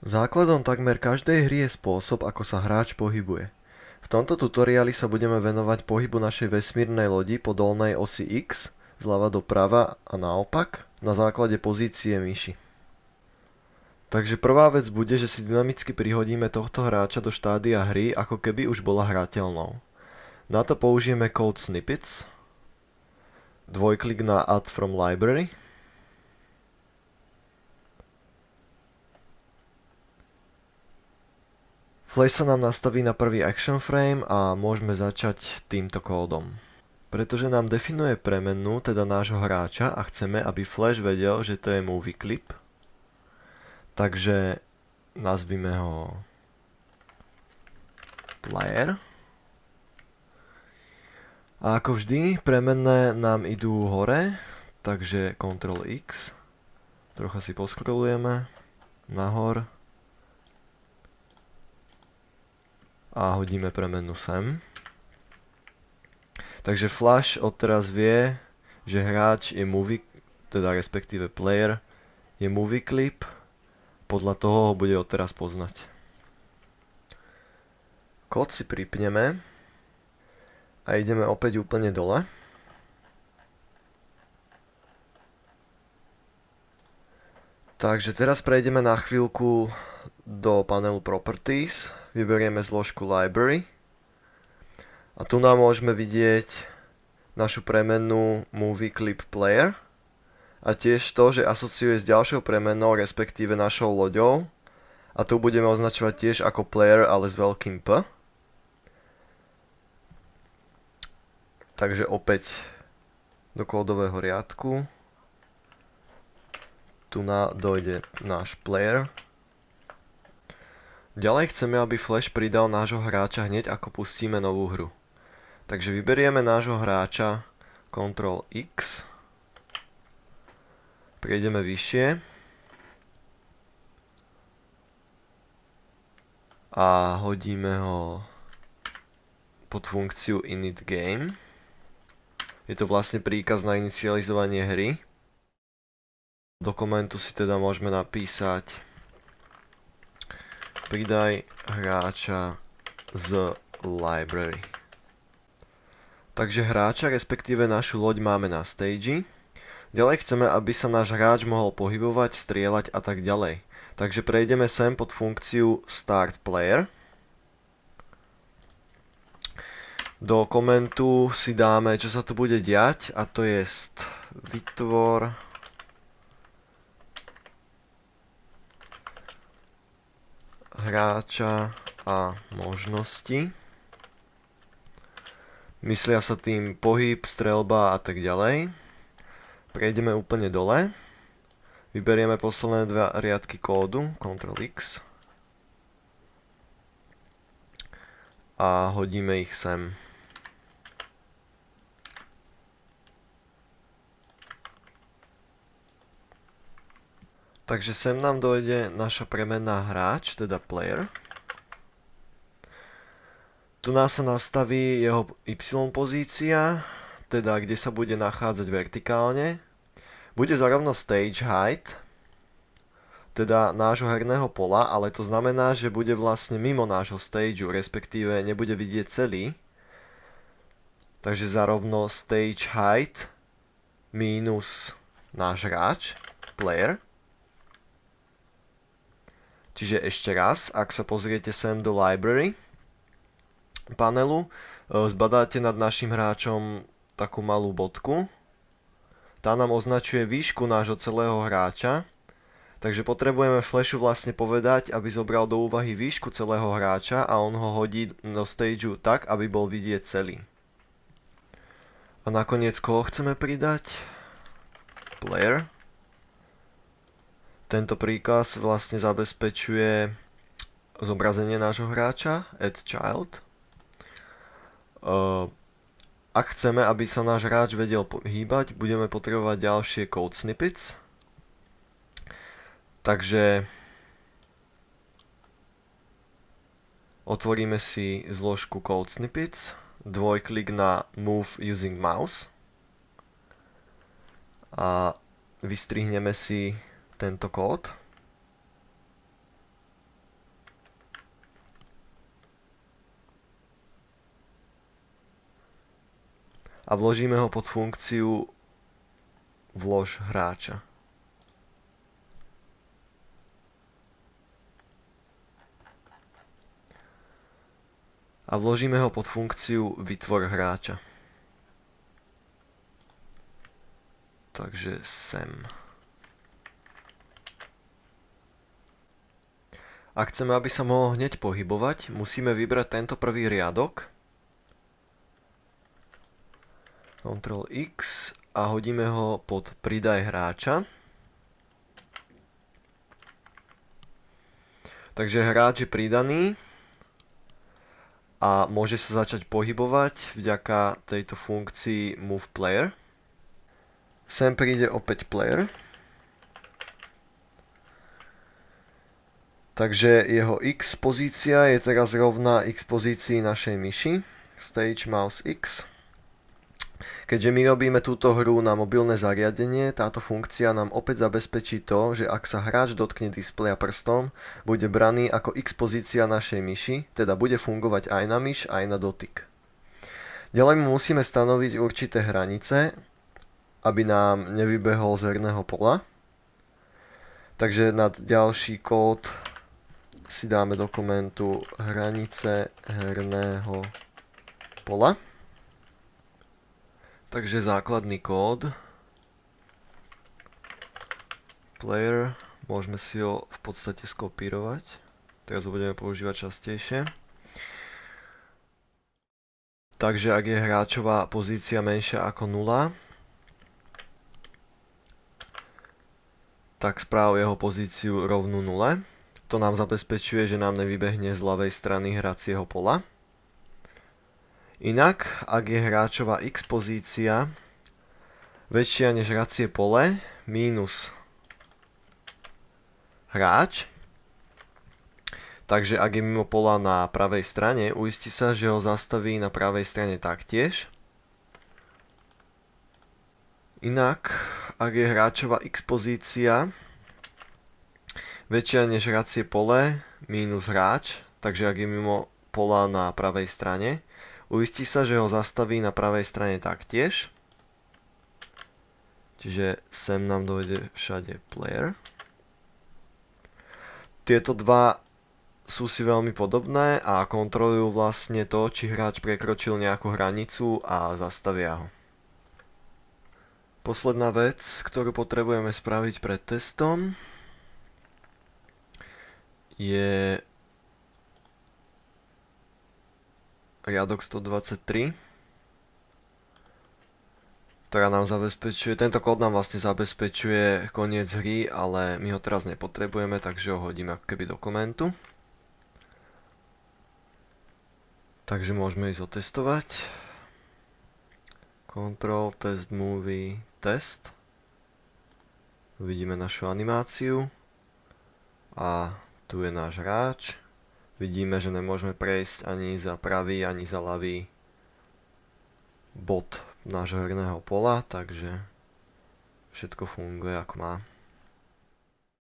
Základom takmer každej hry je spôsob, ako sa hráč pohybuje. V tomto tutoriáli sa budeme venovať pohybu našej vesmírnej lodi po dolnej osi X, zľava doprava a naopak, na základe pozície myši. Takže prvá vec bude, že si dynamicky prihodíme tohto hráča do štádia hry, ako keby už bola hrateľnou. Na to použijeme Code Snippets, dvojklik na Add from Library, Flash sa nám nastaví na prvý action frame a môžeme začať týmto kódom. Pretože nám definuje premennú, teda nášho hráča, a chceme, aby Flash vedel, že to je movie clip, takže nazvime ho player. A ako vždy, premenné nám idú hore, takže Ctrl X, trocha si poskrolujeme nahor a hodíme premennú sem. Takže Flash odteraz vie, že hráč je movie, teda respektíve player je movie clip, podľa toho ho bude odteraz poznať. Kód si pripneme a ideme opäť úplne dole. Takže teraz prejdeme na chvíľku do panelu Properties, vyberieme zložku Library a tu nám môžeme vidieť našu premennú Movie Clip Player a tiež to, že asociuje s ďalšou premennou, respektíve našou loďou, a tu budeme označovať tiež ako player, ale s veľkým P. Takže opäť do kódového riadku tu dojde náš player. Ďalej chceme, aby Flash pridal nášho hráča hneď ako pustíme novú hru. Takže vyberieme nášho hráča, Ctrl X, prejdeme vyššie a hodíme ho pod funkciu init game. Je to vlastne príkaz na inicializovanie hry. Do komentu si teda môžeme napísať pridaj hráča z library. Takže hráča, respektíve našu loď máme na stage. Ďalej chceme, aby sa náš hráč mohol pohybovať, strieľať a tak ďalej. Takže prejdeme sem pod funkciu start player. Do komentu si dáme, čo sa tu bude diať, a to je vytvor hráča a možnosti. Myslia sa tým pohyb, streľba a tak ďalej. Prejdeme úplne dole. Vyberieme posledné dva riadky kódu, Ctrl X. A hodíme ich sem. Takže sem nám dojde naša premenná hráč, teda player. Tu nás sa nastaví jeho Y pozícia, teda kde sa bude nachádzať vertikálne. Bude zarovno stage height, teda nášho herného pola, ale to znamená, že bude vlastne mimo nášho stageu, respektíve nebude vidieť celý. Takže zarovno stage height minus náš hráč, player. Čiže ešte raz, ak sa pozriete sem do library panelu, zbadáte nad našim hráčom takú malú bodku. Tá nám označuje výšku nášho celého hráča, takže potrebujeme Flashu vlastne povedať, aby zobral do úvahy výšku celého hráča a on ho hodí do stageu tak, aby bol vidieť celý. A nakoniec koho chceme pridať? Player. Tento príkaz vlastne zabezpečuje zobrazenie nášho hráča, add child. Ak chceme, aby sa náš hráč vedel hýbať, budeme potrebovať ďalšie code snippets. Takže otvoríme si zložku code snippets, dvojklik na move using mouse a vystrihneme si tento kód. a vložíme ho pod funkciu vlož hráča. A vložíme ho pod funkciu vytvor hráča. Takže sem. Ak chceme, aby sa mohol hneď pohybovať, musíme vybrať tento prvý riadok. Ctrl X a hodíme ho pod pridaj hráča. Takže hráč je pridaný a môže sa začať pohybovať vďaka tejto funkcii Move Player. Sem príde opäť player. Takže jeho X pozícia je teraz rovná X pozícii našej myši. Stage mouse X. Keďže my robíme túto hru na mobilné zariadenie, táto funkcia nám opäť zabezpečí to, že ak sa hráč dotkne displeja prstom, bude braný ako X pozícia našej myši, teda bude fungovať aj na myš, aj na dotyk. Ďalej mu musíme stanoviť určité hranice, aby nám nevybehol z herného pola. Takže nad ďalší kód si dáme do komentu hranice herného pola. Takže základný kód player, môžeme si ho v podstate skopírovať. Teraz ho budeme používať častejšie. Takže ak je hráčová pozícia menšia ako 0, tak správ jeho pozíciu rovnú 0. To nám zabezpečuje, že nám nevybehne z ľavej strany hracieho pola. Inak, ak je hráčová X pozícia väčšia než hracie pole mínus hráč, takže ak je mimo pola na pravej strane, uistí sa, že ho zastaví na pravej strane taktiež. Inak, ak je hráčová X pozícia väčšia než hracie pole mínus hráč, takže ak je mimo pola na pravej strane, uistí sa, že ho zastaví na pravej strane taktiež. Čiže sem nám dojde všade player. Tieto dva sú si veľmi podobné a kontrolujú vlastne to, či hráč prekročil nejakú hranicu a zastavia ho. Posledná vec, ktorú potrebujeme spraviť pred testom, je riadok 123, ktorá nám zabezpečuje, tento kód nám vlastne zabezpečuje koniec hry, ale my ho teraz nepotrebujeme, takže ho hodíme ako keby do komentu. Takže môžeme ísť otestovať. Control, test, movie, test. Uvidíme našu animáciu. A tu je náš hráč. Vidíme, že nemôžeme prejsť ani za pravý, ani za ľavý bod nášho herného pola, takže všetko funguje ako má.